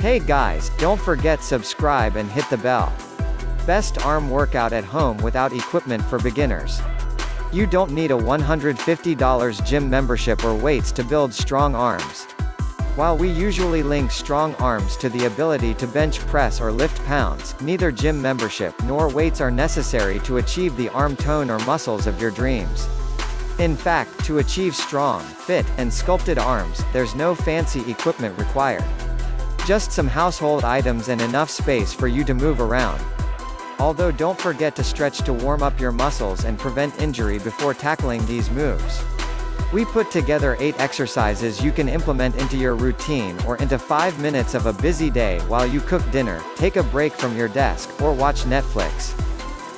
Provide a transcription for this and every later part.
Hey guys, don't forget subscribe and hit the bell. Best arm workout at home without equipment for beginners. You don't need a $150 gym membership or weights to build strong arms. While we usually link strong arms to the ability to bench press or lift pounds, neither gym membership nor weights are necessary to achieve the arm tone or muscles of your dreams. In fact, to achieve strong, fit, and sculpted arms, there's no fancy equipment required. Just some household items and enough space for you to move around. Although don't forget to stretch to warm up your muscles and prevent injury before tackling these moves. We put together 8 exercises you can implement into your routine or into 5 minutes of a busy day while you cook dinner, take a break from your desk, or watch Netflix.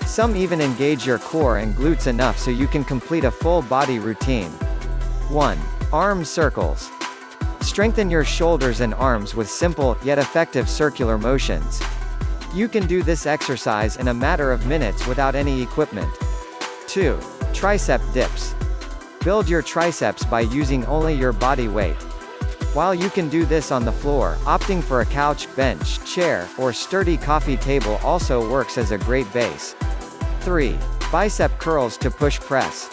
Some even engage your core and glutes enough so you can complete a full body routine. 1. Arm circles. Strengthen your shoulders and arms with simple, yet effective circular motions. You can do this exercise in a matter of minutes without any equipment. 2. Tricep dips. Build your triceps by using only your body weight. While you can do this on the floor, opting for a couch, bench, chair, or sturdy coffee table also works as a great base. 3. Bicep curls to push press.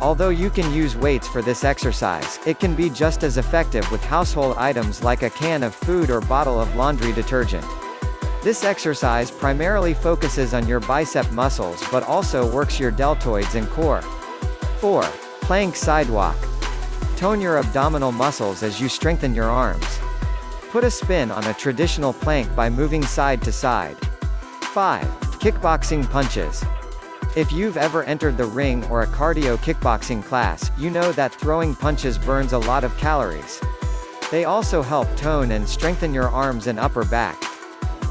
Although you can use weights for this exercise, it can be just as effective with household items like a can of food or bottle of laundry detergent. This exercise primarily focuses on your bicep muscles but also works your deltoids and core. 4. Plank sidewalk. Tone your abdominal muscles as you strengthen your arms. Put a spin on a traditional plank by moving side to side. 5. Kickboxing punches. If you've ever entered the ring or a cardio kickboxing class, you know that throwing punches burns a lot of calories. They also help tone and strengthen your arms and upper back.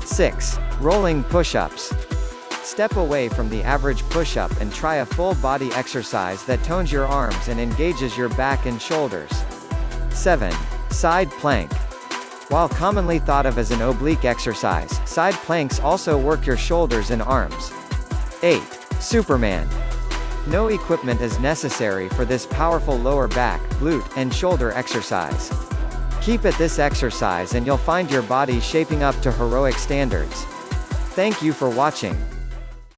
6. Rolling push-ups. Step away from the average push-up and try a full-body exercise that tones your arms and engages your back and shoulders. 7. Side plank. While commonly thought of as an oblique exercise, side planks also work your shoulders and arms. 8. Superman. No equipment is necessary for this powerful lower back, glute, and shoulder exercise. Keep at this exercise and you'll find your body shaping up to heroic standards. Thank you for watching.